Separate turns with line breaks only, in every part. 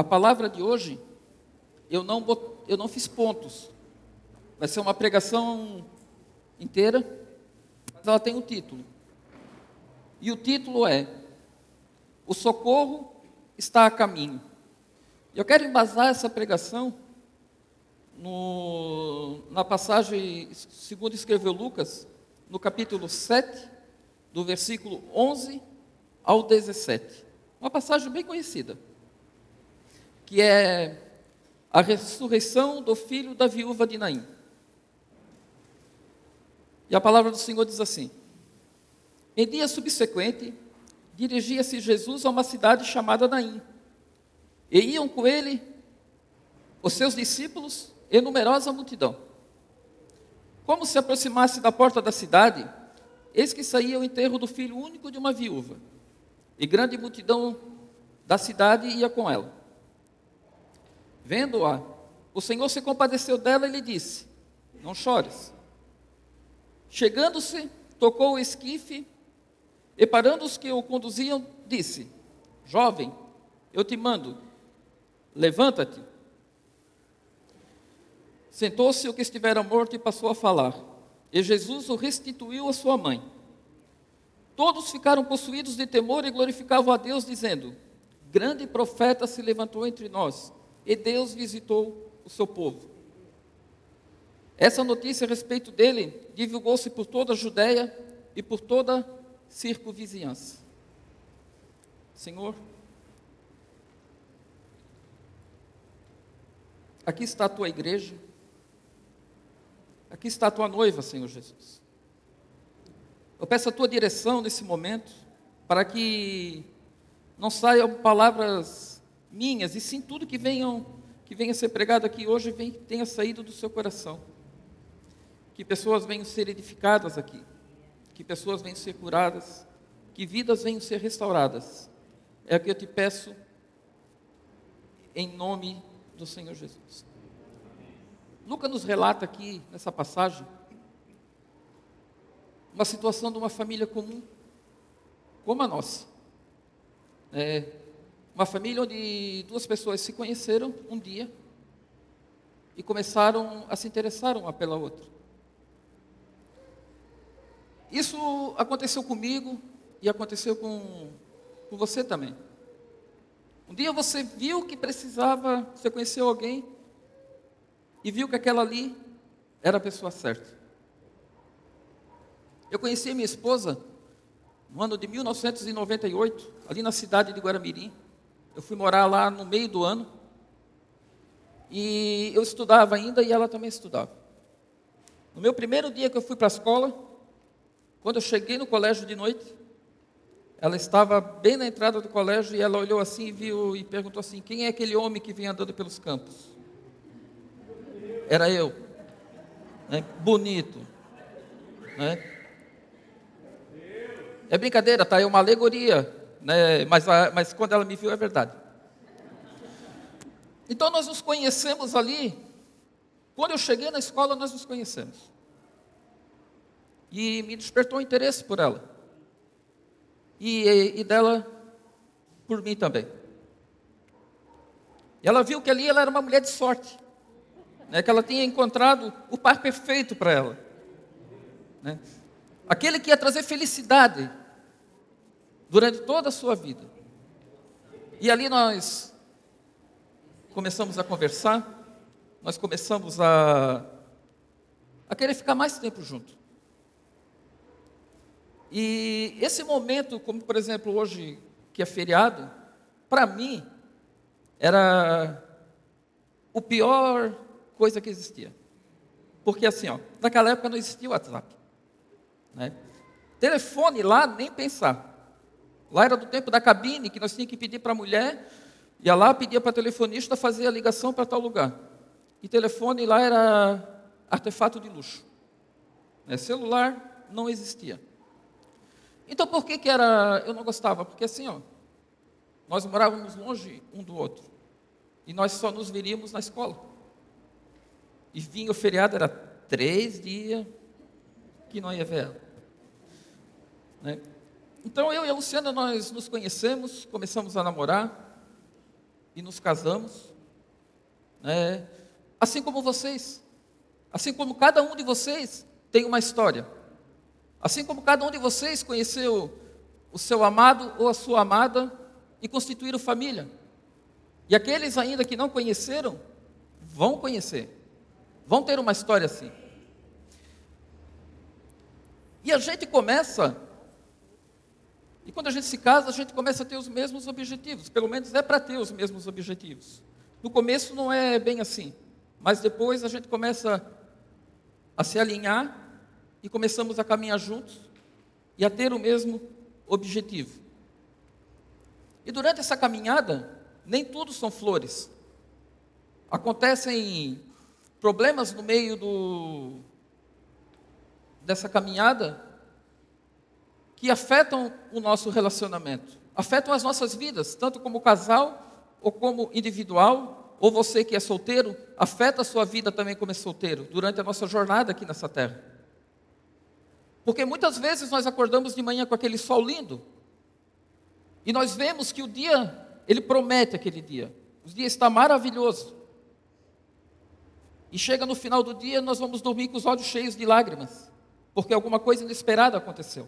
A palavra de hoje, eu não fiz pontos. Vai ser uma pregação inteira, mas ela tem um título. E o título é: O socorro está a caminho. Eu quero embasar essa pregação na passagem, segundo escreveu Lucas, no capítulo 7, do versículo 11 ao 17. Uma passagem bem conhecida, que é a ressurreição do filho da viúva de Naim. E a palavra do Senhor diz assim: Em dia subsequente, dirigia-se Jesus a uma cidade chamada Naim, e iam com ele os seus discípulos e numerosa multidão. Como se aproximasse da porta da cidade, eis que saía o enterro do filho único de uma viúva, e grande multidão da cidade ia com ela. Vendo-a, o Senhor se compadeceu dela e lhe disse: Não chores. Chegando-se, tocou o esquife, e parando os que o conduziam, disse: Jovem, eu te mando, levanta-te. Sentou-se o que estivera morto e passou a falar, e Jesus o restituiu à sua mãe. Todos ficaram possuídos de temor e glorificavam a Deus, dizendo: Grande profeta se levantou entre nós, e Deus visitou o seu povo. Essa notícia a respeito dele divulgou-se por toda a Judéia e por toda a circunvizinhança. Senhor, aqui está a tua igreja, aqui está a tua noiva, Senhor Jesus. Eu peço a tua direção nesse momento, para que não saiam palavras minhas, e sim tudo que venha ser pregado aqui hoje tenha saído do seu coração. Que pessoas venham ser edificadas aqui, que pessoas venham ser curadas, que vidas venham ser restauradas. É o que eu te peço, em nome do Senhor Jesus. Lucas nos relata aqui, nessa passagem, uma situação de uma família comum, como a nossa. Uma família onde duas pessoas se conheceram um dia e começaram a se interessar uma pela outra. Isso aconteceu comigo e aconteceu com você também. Um dia você viu que precisava, você conheceu alguém e viu que aquela ali era a pessoa certa. Eu conheci a minha esposa no ano de 1998, ali na cidade de Guaramirim. Eu fui morar lá no meio do ano. E eu estudava ainda e ela também estudava. No meu primeiro dia que eu fui para a escola, quando eu cheguei no colégio de noite, ela estava bem na entrada do colégio e ela olhou assim e viu e perguntou assim: Quem é aquele homem que vinha andando pelos campos? Era eu. Bonito. É brincadeira, tá? É uma alegoria, né? Mas quando ela me viu é verdade. Então nós nos conhecemos ali. Quando eu cheguei na escola, nós nos conhecemos. E me despertou interesse por ela. E dela por mim também. E ela viu que ali ela era uma mulher de sorte, né? Que ela tinha encontrado o par perfeito para ela, né? Aquele que ia trazer felicidade durante toda a sua vida. E ali nós começamos a conversar, nós começamos a querer ficar mais tempo junto. E esse momento, como por exemplo hoje, que é feriado, para mim, era o pior coisa que existia. Porque assim, naquela época não existia o WhatsApp, né? Telefone lá, nem pensar. Lá era do tempo da cabine, que nós tínhamos que pedir para a mulher, ia lá, pedia para a telefonista fazer a ligação para tal lugar. E telefone lá era artefato de luxo, né? Celular não existia. Então por que eu não gostava? Porque assim, nós morávamos longe um do outro. E nós só nos veríamos na escola. E vinha o feriado, era 3 dias que não ia ver ela, né? Então eu e a Luciana, nós nos conhecemos, começamos a namorar. e nos casamos, né? Assim como vocês, assim como cada um de vocês tem uma história, assim como cada um de vocês conheceu o seu amado ou a sua amada e constituíram família. E aqueles ainda que não conheceram, vão conhecer, vão ter uma história assim. E a gente começa, e quando a gente se casa, a gente começa a ter os mesmos objetivos, pelo menos é para ter os mesmos objetivos. No começo não é bem assim, mas depois a gente começa a se alinhar e começamos a caminhar juntos e a ter o mesmo objetivo. E durante essa caminhada, nem tudo são flores. Acontecem problemas no meio dessa caminhada que afetam o nosso relacionamento, afetam as nossas vidas, tanto como casal ou como individual, ou você que é solteiro, afeta a sua vida também como é solteiro, durante a nossa jornada aqui nessa terra. Porque muitas vezes nós acordamos de manhã com aquele sol lindo, e nós vemos que o dia, ele promete aquele dia, o dia está maravilhoso, e chega no final do dia, nós vamos dormir com os olhos cheios de lágrimas, porque alguma coisa inesperada aconteceu.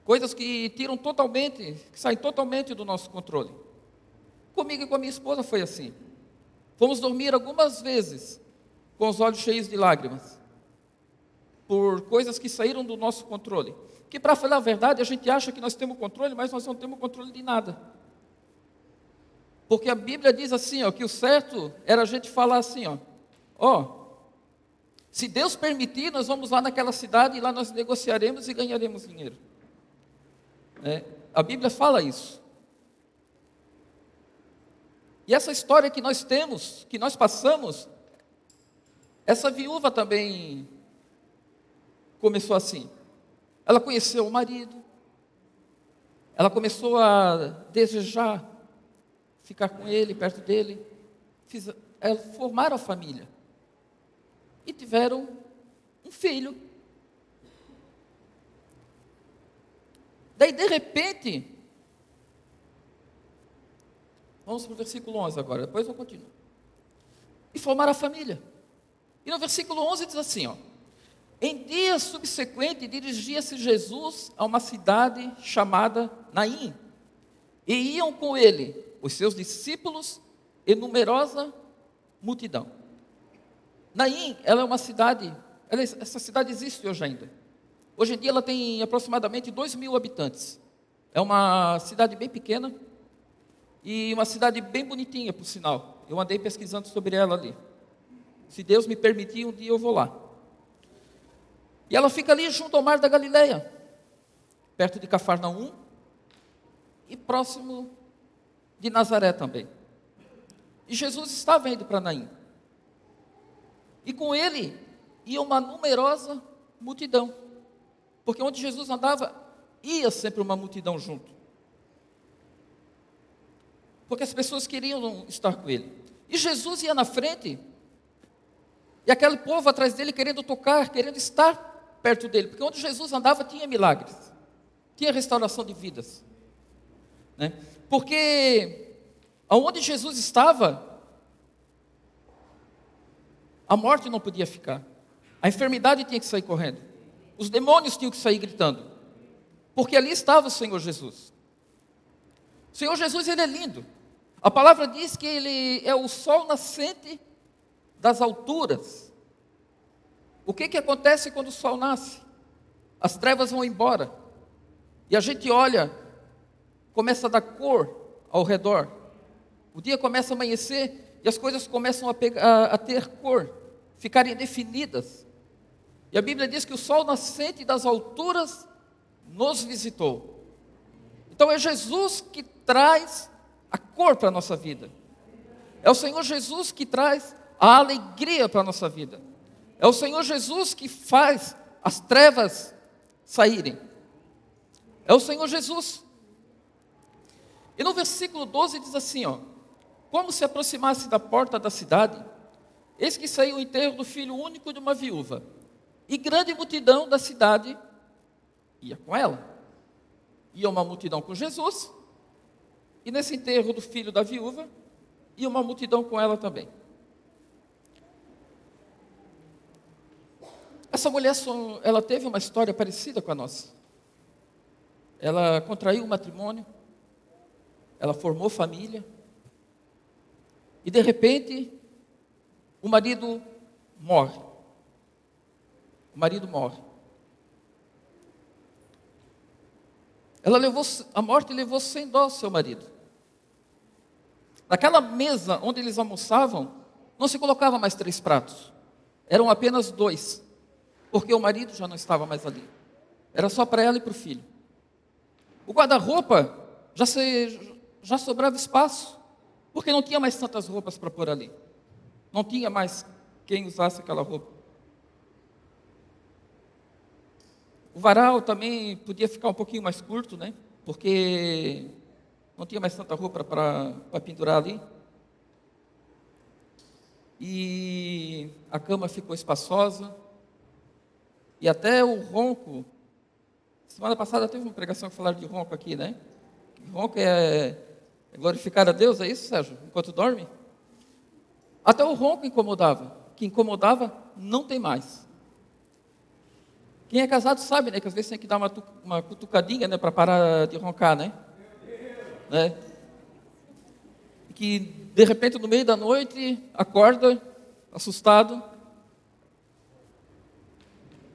Coisas que tiram totalmente, que saem totalmente do nosso controle. Comigo e com a minha esposa foi assim. Fomos dormir algumas vezes com os olhos cheios de lágrimas, por coisas que saíram do nosso controle. Que, para falar a verdade, a gente acha que nós temos controle, mas nós não temos controle de nada. Porque a Bíblia diz assim, ó, que o certo era a gente falar assim, se Deus permitir, nós vamos lá naquela cidade e lá nós negociaremos e ganharemos dinheiro. A Bíblia fala isso. E essa história que nós temos, que nós passamos, essa viúva também começou assim. Ela conheceu o marido, ela começou a desejar ficar com ele, perto dele, formaram a família e tiveram um filho. Daí, de repente, vamos para o versículo 11 agora, depois eu continuo. E formaram a família. E no versículo 11 diz assim, em dia subsequente, dirigia-se Jesus a uma cidade chamada Naim, e iam com ele os seus discípulos e numerosa multidão. Naim, ela é uma cidade, essa cidade existe hoje ainda. Hoje em dia ela tem aproximadamente 2.000 habitantes. É uma cidade bem pequena e uma cidade bem bonitinha, por sinal. Eu andei pesquisando sobre ela ali. Se Deus me permitir, um dia eu vou lá. E ela fica ali junto ao mar da Galileia, perto de Cafarnaum e próximo de Nazaré também. E Jesus estava indo para Naim. E com ele ia uma numerosa multidão. Porque onde Jesus andava, ia sempre uma multidão junto. Porque as pessoas queriam estar com ele. E Jesus ia na frente, e aquele povo atrás dele querendo tocar, querendo estar perto dele. Porque onde Jesus andava tinha milagres, tinha restauração de vidas. Porque aonde Jesus estava, a morte não podia ficar. A enfermidade tinha que sair correndo. Os demônios tinham que sair gritando. Porque ali estava o Senhor Jesus. O Senhor Jesus, ele é lindo. A palavra diz que ele é o sol nascente das alturas. O que acontece quando o sol nasce? As trevas vão embora. E a gente olha, começa a dar cor ao redor. O dia começa a amanhecer e as coisas começam a ter cor, ficarem definidas. E a Bíblia diz que o sol nascente das alturas nos visitou. Então é Jesus que traz a cor para a nossa vida. É o Senhor Jesus que traz a alegria para a nossa vida. É o Senhor Jesus que faz as trevas saírem. É o Senhor Jesus. E no versículo 12 diz assim, como se aproximasse da porta da cidade, eis que saiu o enterro do filho único de uma viúva, e grande multidão da cidade ia com ela. Ia uma multidão com Jesus, e nesse enterro do filho da viúva, e uma multidão com ela também. Essa mulher, ela teve uma história parecida com a nossa. Ela contraiu um matrimônio, ela formou família, e de repente, o marido morre. O marido morre. A morte levou sem dó o seu marido. Naquela mesa onde eles almoçavam, não se colocava mais 3 pratos. Eram apenas 2, porque o marido já não estava mais ali. Era só para ela e para o filho. O guarda-roupa já sobrava espaço, porque não tinha mais tantas roupas para pôr ali. Não tinha mais quem usasse aquela roupa. O varal também podia ficar um pouquinho mais curto, né? Porque não tinha mais tanta roupa para pendurar ali. E a cama ficou espaçosa. E até o ronco. Semana passada teve uma pregação que falaram de ronco aqui, né? Ronco é glorificar a Deus, é isso, Sérgio? Enquanto dorme? Até o ronco incomodava. Que incomodava, não tem mais. Quem é casado sabe, né? Que às vezes tem que dar uma cutucadinha, né? Para parar de roncar, né? Que de repente no meio da noite acorda, assustado.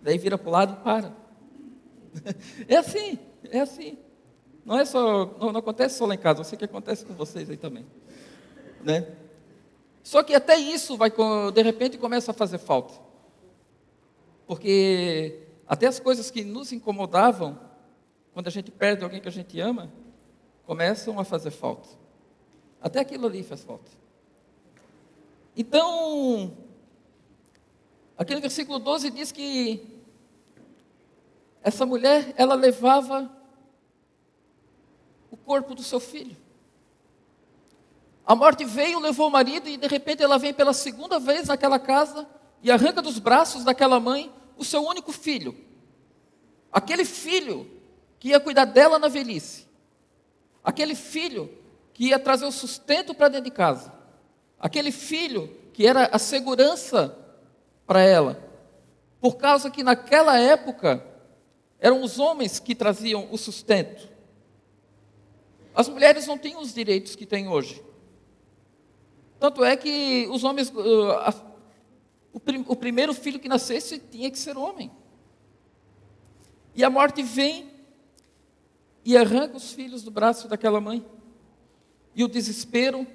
Daí vira para o lado e para. É assim, é assim. Não acontece só lá em casa, eu sei que acontece com vocês aí também, né? Só que até isso de repente começa a fazer falta. Porque até as coisas que nos incomodavam, quando a gente perde alguém que a gente ama, começam a fazer falta. Até aquilo ali faz falta. Então, aquele versículo 12 diz que essa mulher, ela levava o corpo do seu filho. A morte veio, levou o marido, e de repente ela vem pela segunda vez naquela casa e arranca dos braços daquela mãe o seu único filho. Aquele filho que ia cuidar dela na velhice. Aquele filho que ia trazer o sustento para dentro de casa. Aquele filho que era a segurança para ela. Por causa que naquela época eram os homens que traziam o sustento. As mulheres não tinham os direitos que têm hoje. Tanto é que os homens, o primeiro filho que nascesse tinha que ser homem. E a morte vem e arranca os filhos do braço daquela mãe. E o desespero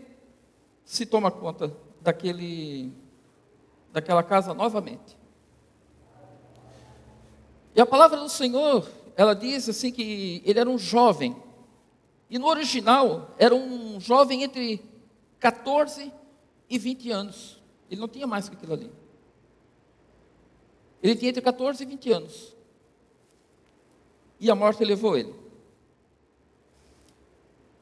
se toma conta daquela casa novamente. E a palavra do Senhor, ela diz assim que ele era um jovem. E no original, era um jovem entre 14 e 20 anos. Ele não tinha mais que aquilo ali. Ele tinha entre 14 e 20 anos. E a morte levou ele.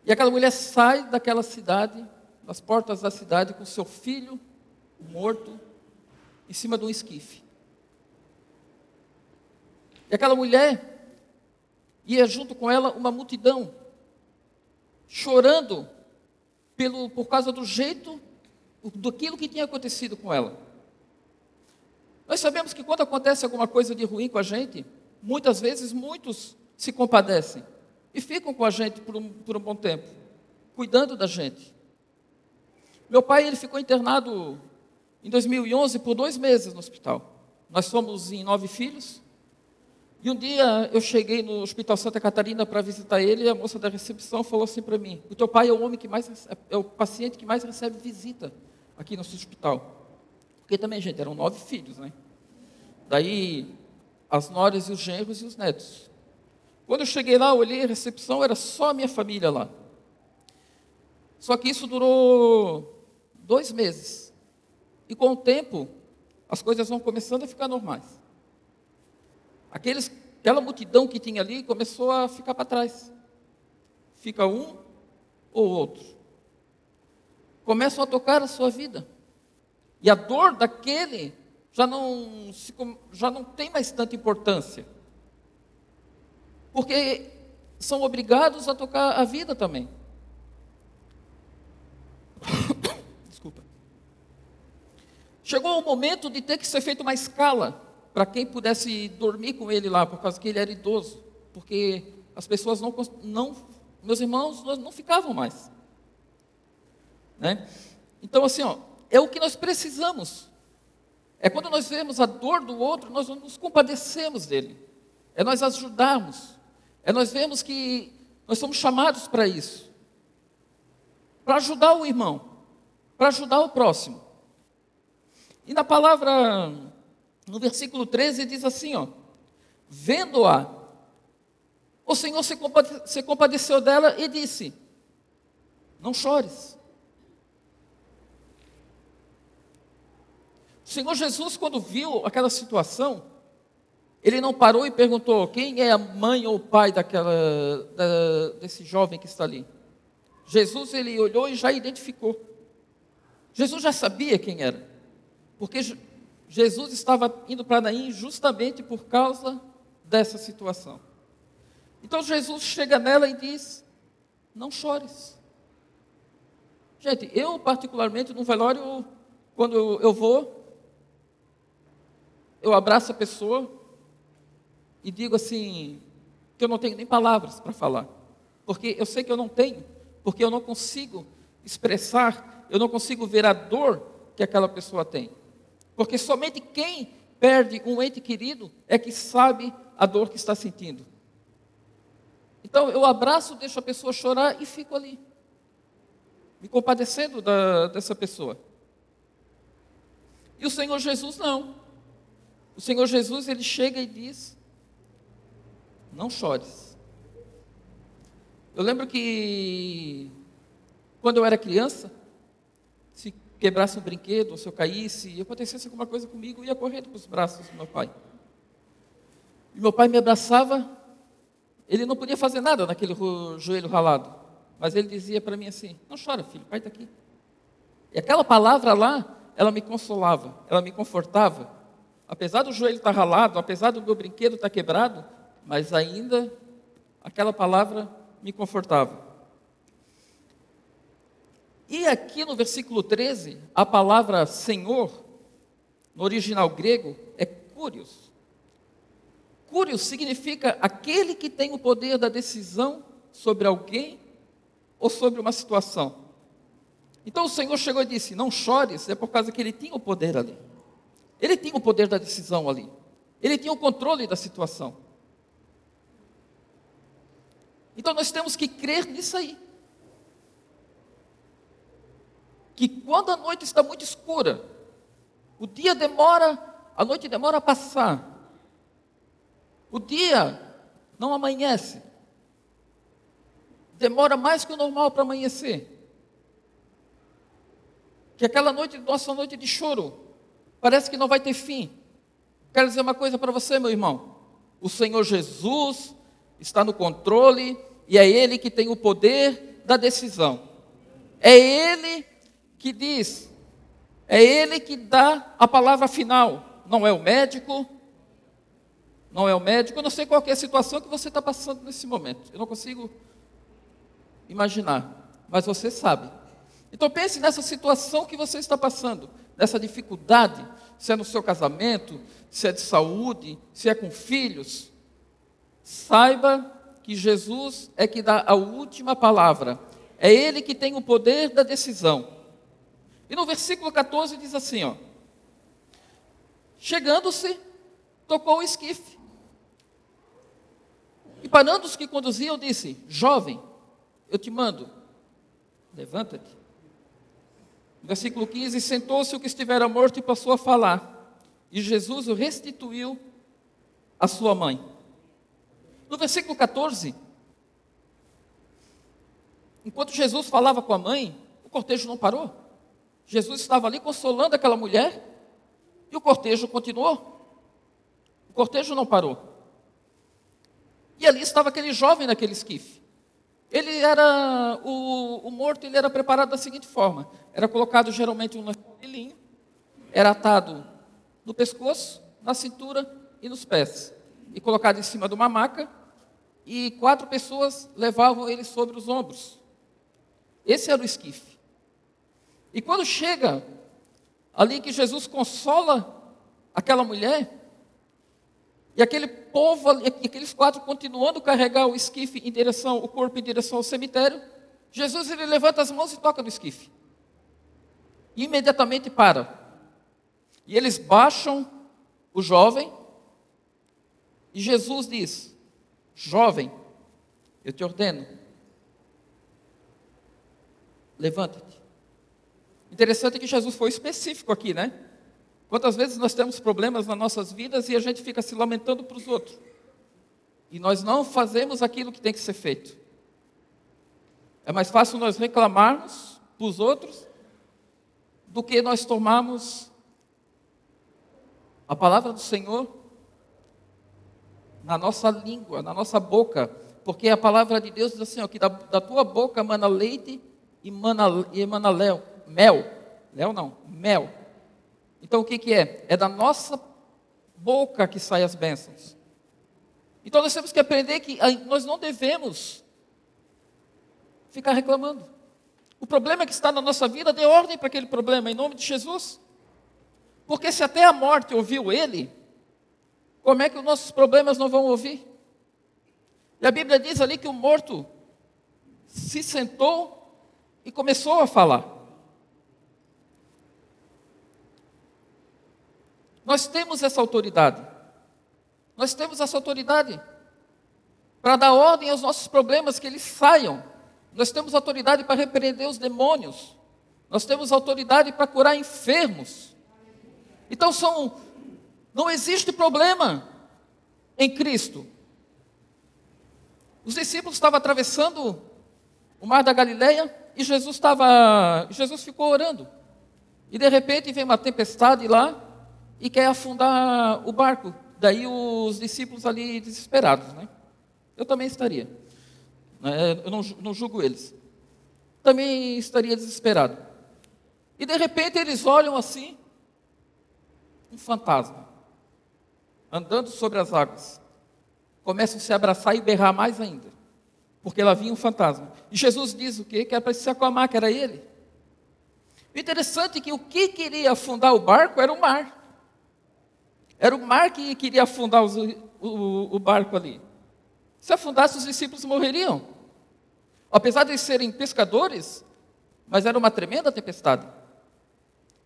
E aquela mulher sai daquela cidade, das portas da cidade, com seu filho morto, em cima de um esquife. E aquela mulher ia junto com ela uma multidão, chorando por causa do jeito, daquilo que tinha acontecido com ela. Nós sabemos que quando acontece alguma coisa de ruim com a gente, muitas vezes muitos se compadecem e ficam com a gente por um bom tempo, cuidando da gente. Meu pai, ele ficou internado em 2011 por 2 meses no hospital. Nós somos em 9 filhos. E um dia eu cheguei no Hospital Santa Catarina para visitar ele, e a moça da recepção falou assim para mim: o teu pai é o paciente que mais recebe visita aqui no hospital. Porque também, gente, eram 9 filhos, né? Daí as noras e os genros e os netos. Quando eu cheguei lá, olhei a recepção, era só a minha família lá. Só que isso durou 2 meses. E com o tempo, as coisas vão começando a ficar normais. Aquela multidão que tinha ali começou a ficar para trás. Fica um ou outro. Começam a tocar a sua vida. E a dor daquele já não tem mais tanta importância. Porque são obrigados a tocar a vida também. Desculpa. Chegou o momento de ter que ser feita uma escala para quem pudesse dormir com ele lá, por causa que ele era idoso. Porque as pessoas meus irmãos não ficavam mais. Né? Então, assim, é o que nós precisamos. É quando nós vemos a dor do outro, nós nos compadecemos dele. É nós ajudarmos. É nós vemos que nós somos chamados para isso. Para ajudar o irmão. Para ajudar o próximo. E na palavra, no versículo 13, diz assim, vendo-a, o Senhor se compadeceu dela e disse, não chores. O Senhor Jesus, quando viu aquela situação, ele não parou e perguntou, quem é a mãe ou o pai desse jovem que está ali? Jesus, ele olhou e já identificou. Jesus já sabia quem era. Porque Jesus estava indo para Naim justamente por causa dessa situação. Então Jesus chega nela e diz, não chores. Gente, eu particularmente no velório, quando eu vou, eu abraço a pessoa e digo assim, que eu não tenho nem palavras para falar. Porque eu sei que eu não tenho, porque eu não consigo expressar, eu não consigo ver a dor que aquela pessoa tem. Porque somente quem perde um ente querido é que sabe a dor que está sentindo. Então eu abraço, deixo a pessoa chorar e fico ali, me compadecendo dessa pessoa. E o Senhor Jesus não. O Senhor Jesus, ele chega e diz, não chores. Eu lembro que quando eu era criança, se quebrasse um brinquedo, ou se eu caísse, e acontecesse alguma coisa comigo, eu ia correndo para os braços do meu pai. E meu pai me abraçava, ele não podia fazer nada naquele joelho ralado, mas ele dizia para mim assim, não chora filho, o pai está aqui. E aquela palavra lá, ela me consolava, ela me confortava, apesar do joelho estar ralado, apesar do meu brinquedo estar quebrado, mas ainda aquela palavra me confortava. E aqui no versículo 13, a palavra Senhor, no original grego, é Kyrios. Kyrios significa aquele que tem o poder da decisão sobre alguém ou sobre uma situação. Então o Senhor chegou e disse, não chores, é por causa que ele tinha o poder ali. Ele tinha o poder da decisão ali. Ele tinha o controle da situação. Então nós temos que crer nisso aí. Que quando a noite está muito escura, a noite demora a passar. O dia não amanhece. Demora mais que o normal para amanhecer. Que aquela noite, nossa noite de choro, parece que não vai ter fim. Quero dizer uma coisa para você, meu irmão. O Senhor Jesus está no controle e é Ele que tem o poder da decisão. É Ele que diz, é Ele que dá a palavra final. Não é o médico, eu não sei qual é a situação que você está passando nesse momento. Eu não consigo imaginar, mas você sabe. Então pense nessa situação que você está passando, nessa dificuldade, se é no seu casamento, se é de saúde, se é com filhos. Saiba que Jesus é que dá a última palavra. É Ele que tem o poder da decisão. E no versículo 14 diz assim, chegando-se, tocou o esquife. E parando os que conduziam, disse, jovem, eu te mando, levanta-te. No versículo 15, sentou-se o que estivera morto e passou a falar. E Jesus o restituiu à sua mãe. No versículo 14, enquanto Jesus falava com a mãe, o cortejo não parou. Jesus estava ali consolando aquela mulher e o cortejo continuou. O cortejo não parou. E ali estava aquele jovem naquele esquife. Ele era, o morto, ele era preparado da seguinte forma. Era colocado geralmente um lençol de linho, era atado no pescoço, na cintura e nos pés. E colocado em cima de uma maca, e 4 pessoas levavam ele sobre os ombros. Esse era o esquife. E quando chega ali que Jesus consola aquela mulher, e aquele povo, aqueles 4 continuando a carregar o esquife o corpo em direção ao cemitério, Jesus ele levanta as mãos e toca no esquife. E imediatamente para. E eles baixam o jovem, e Jesus diz: jovem, eu te ordeno, levanta-te. Interessante que Jesus foi específico aqui, né? Quantas vezes nós temos problemas nas nossas vidas e a gente fica se lamentando para os outros. E nós não fazemos aquilo que tem que ser feito. É mais fácil nós reclamarmos para os outros do que nós tomarmos a palavra do Senhor na nossa língua, na nossa boca. Porque a palavra de Deus diz assim, ó, que da tua boca emana leite e emana mel. Mel. Então o que é? É da nossa boca que saem as bênçãos. Então nós temos que aprender que nós não devemos ficar reclamando. O problema que está na nossa vida, dê ordem para aquele problema, em nome de Jesus. Porque se até a morte ouviu ele, como é que os nossos problemas não vão ouvir? E a Bíblia diz ali que o morto se sentou e começou a falar. Nós temos essa autoridade. Nós temos essa autoridade para dar ordem aos nossos problemas, que eles saiam. Nós temos autoridade para repreender os demônios. Nós temos autoridade para curar enfermos. Então não existe problema em Cristo. Os discípulos estavam atravessando o mar da Galileia e Jesus ficou orando. E de repente vem uma tempestade lá e quer afundar o barco. Daí os discípulos ali desesperados, né? Eu também estaria. Eu não julgo eles. Também estaria desesperado. E de repente eles olham assim, um fantasma, andando sobre as águas. Começam a se abraçar e berrar mais ainda, porque lá vinha um fantasma. E Jesus diz o quê? Que era para se acalmar, que era ele. O interessante é que o que queria afundar o barco era o mar. Era o mar que queria afundar o barco ali. Se afundasse, os discípulos morreriam. Apesar de serem pescadores, mas era uma tremenda tempestade.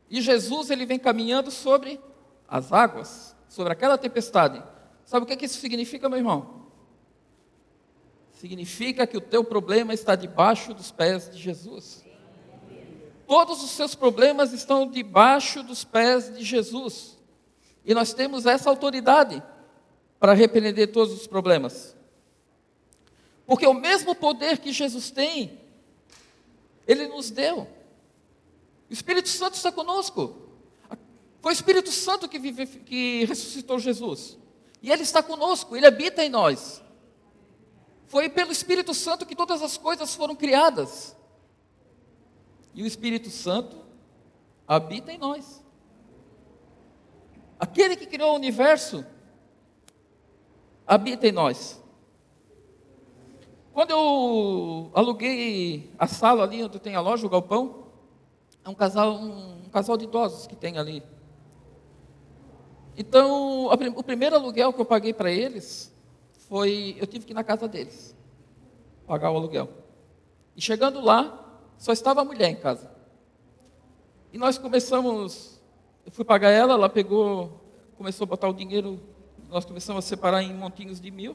E Jesus ele vem caminhando sobre as águas, sobre aquela tempestade. Sabe o que isso significa, meu irmão? Significa que o teu problema está debaixo dos pés de Jesus. Todos os seus problemas estão debaixo dos pés de Jesus. E nós temos essa autoridade para repreender todos os problemas. Porque o mesmo poder que Jesus tem, Ele nos deu. O Espírito Santo está conosco. Foi o Espírito Santo que ressuscitou Jesus. E Ele está conosco, Ele habita em nós. Foi pelo Espírito Santo que todas as coisas foram criadas. E o Espírito Santo habita em nós. Aquele que criou o universo habita em nós. Quando eu aluguei a sala ali onde tem a loja, o galpão, é um casal de idosos que tem ali. Então, o primeiro aluguel que eu paguei para eles eu tive que ir na casa deles, pagar o aluguel. E chegando lá, só estava a mulher em casa. E nós eu fui pagar ela começou a botar o dinheiro, nós começamos a separar em montinhos de 1.000.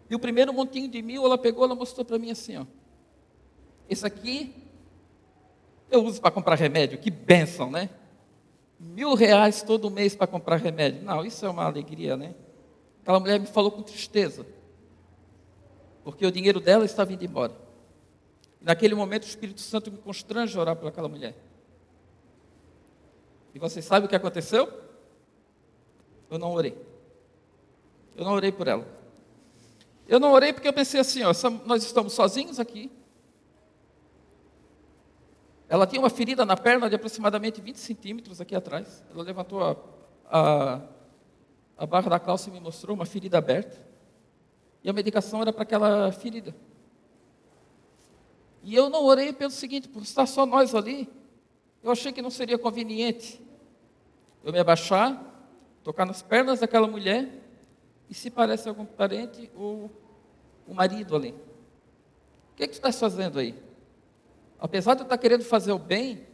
E o primeiro montinho de 1.000, ela mostrou para mim assim, ó. Esse aqui, eu uso para comprar remédio, que bênção, né? R$ 1.000 todo mês para comprar remédio. Não, isso é uma alegria, né? Aquela mulher me falou com tristeza, porque o dinheiro dela estava indo embora. E naquele momento o Espírito Santo me constrange a orar por aquela mulher. E vocês sabem o que aconteceu? Eu não orei. Eu não orei por ela. Eu não orei porque eu pensei assim, ó, nós estamos sozinhos aqui. Ela tinha uma ferida na perna de aproximadamente 20 centímetros aqui atrás. Ela levantou a barra da calça e me mostrou uma ferida aberta. E a medicação era para aquela ferida. E eu não orei pelo seguinte, por estar só nós ali, eu achei que não seria conveniente eu me abaixar, tocar nas pernas daquela mulher, e se parece algum parente ou o marido ali. O que tu estás fazendo aí? Apesar de eu estar querendo fazer o bem,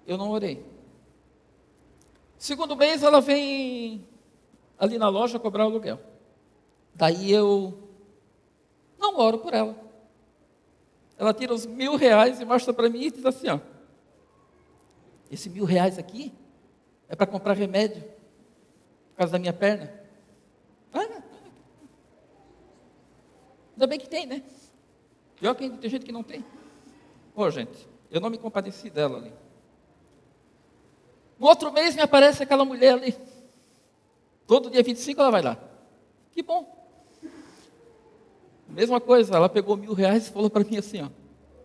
eu não orei. Segundo mês, ela vem ali na loja cobrar o aluguel. Daí eu não oro por ela. Ela tira os R$1.000 e mostra para mim e diz assim, ó, esse R$1.000 aqui é para comprar remédio por causa da minha perna. Ainda bem que tem, né? Pior que tem gente que não tem. Gente, eu não me compadeci dela ali. No outro mês me aparece aquela mulher ali. Todo dia 25 ela vai lá. Que bom. Mesma coisa, ela pegou R$1.000 e falou para mim assim, ó,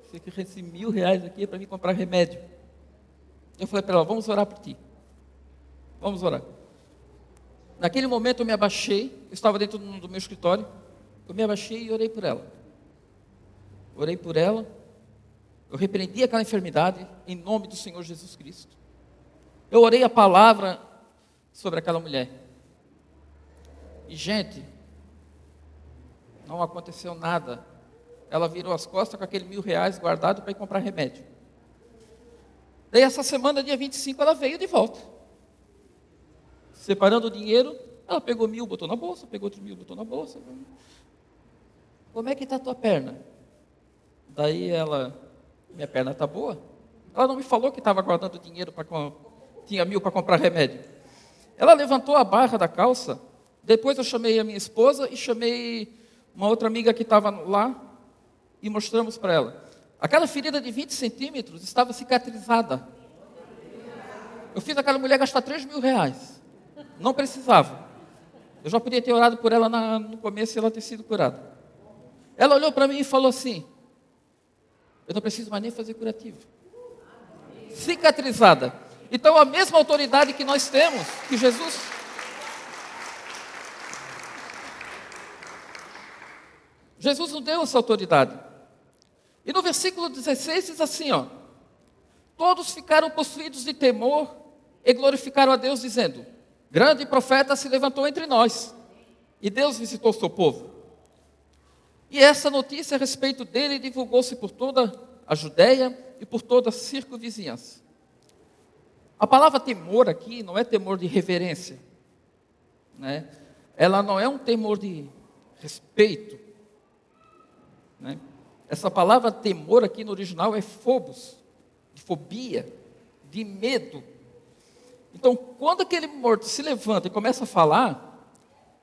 você quer esse R$1.000 aqui é para mim comprar remédio. Eu falei para ela, vamos orar por ti. Vamos orar. Naquele momento eu me abaixei, eu estava dentro do meu escritório, eu me abaixei e orei por ela. Orei por ela, eu repreendi aquela enfermidade em nome do Senhor Jesus Cristo. Eu orei a palavra sobre aquela mulher. E gente, não aconteceu nada. Ela virou as costas com aquele R$1.000 guardado para ir comprar remédio. Daí essa semana, dia 25, ela veio de volta. Separando o dinheiro, ela pegou 1.000, botou na bolsa, pegou outro 1.000, botou na bolsa. Como é que está a tua perna? Daí ela, minha perna está boa. Ela não me falou que estava guardando dinheiro, tinha 1.000 para comprar remédio. Ela levantou a barra da calça, depois eu chamei a minha esposa e chamei uma outra amiga que estava lá e mostramos para ela. Aquela ferida de 20 centímetros estava cicatrizada. Eu fiz aquela mulher gastar R$3.000. Não precisava. Eu já podia ter orado por ela no começo e ela ter sido curada. Ela olhou para mim e falou assim, eu não preciso mais nem fazer curativo. Cicatrizada. Então a mesma autoridade que nós temos, que Jesus... Jesus nos deu essa autoridade. E no versículo 16 diz assim, ó, todos ficaram possuídos de temor e glorificaram a Deus dizendo, grande profeta se levantou entre nós e Deus visitou o seu povo. E essa notícia a respeito dele divulgou-se por toda a Judéia e por toda a circunvizinhança. A palavra temor aqui não é temor de reverência, né? Ela não é um temor de respeito, né? Essa palavra temor aqui no original é phobos, de fobia, de medo. Então, quando aquele morto se levanta e começa a falar,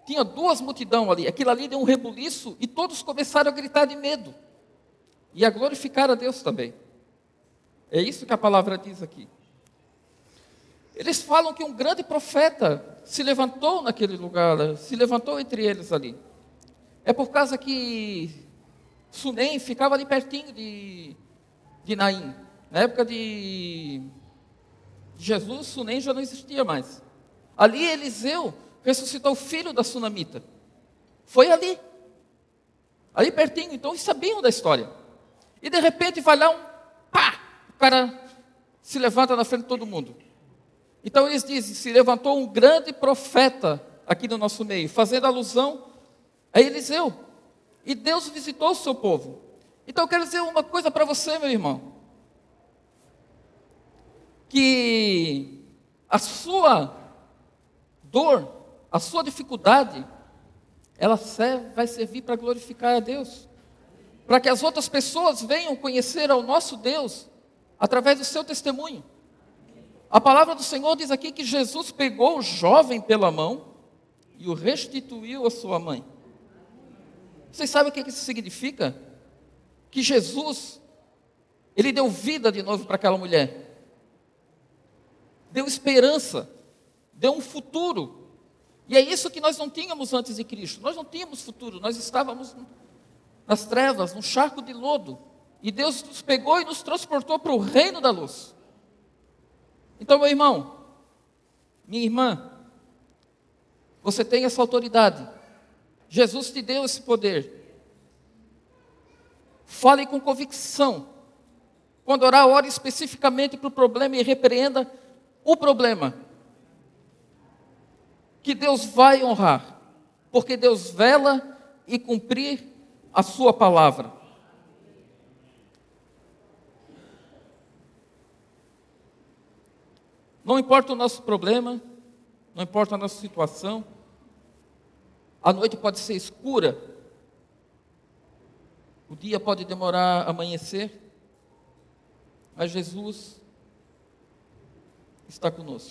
tinha duas multidões ali, aquilo ali deu um rebuliço e todos começaram a gritar de medo e a glorificar a Deus também. É isso que a palavra diz aqui. Eles falam que um grande profeta se levantou naquele lugar, se levantou entre eles ali. É por causa que Sunem ficava ali pertinho de Naim. Na época de Jesus, Sunem já não existia mais. Ali Eliseu ressuscitou o filho da sunamita. Foi ali pertinho, então eles sabiam da história. E de repente vai lá o cara se levanta na frente de todo mundo. Então eles dizem, se levantou um grande profeta aqui no nosso meio, fazendo alusão a Eliseu. E Deus visitou o seu povo. Então eu quero dizer uma coisa para você, meu irmão. Que a sua dor, a sua dificuldade, ela vai servir para glorificar a Deus. Para que as outras pessoas venham conhecer ao nosso Deus através do seu testemunho. A palavra do Senhor diz aqui que Jesus pegou o jovem pela mão e o restituiu à sua mãe. Vocês sabem o que isso significa? Que Jesus, Ele deu vida de novo para aquela mulher. Deu esperança, deu um futuro. E é isso que nós não tínhamos antes de Cristo. Nós não tínhamos futuro, nós estávamos nas trevas, num charco de lodo. E Deus nos pegou e nos transportou para o reino da luz. Então, meu irmão, minha irmã, você tem essa autoridade. Jesus te deu esse poder. Fale com convicção. Quando orar, ore especificamente para o problema e repreenda o problema. Que Deus vai honrar, porque Deus vela e cumprir a sua palavra. Não importa o nosso problema, não importa a nossa situação, a noite pode ser escura, o dia pode demorar a amanhecer, mas Jesus está conosco.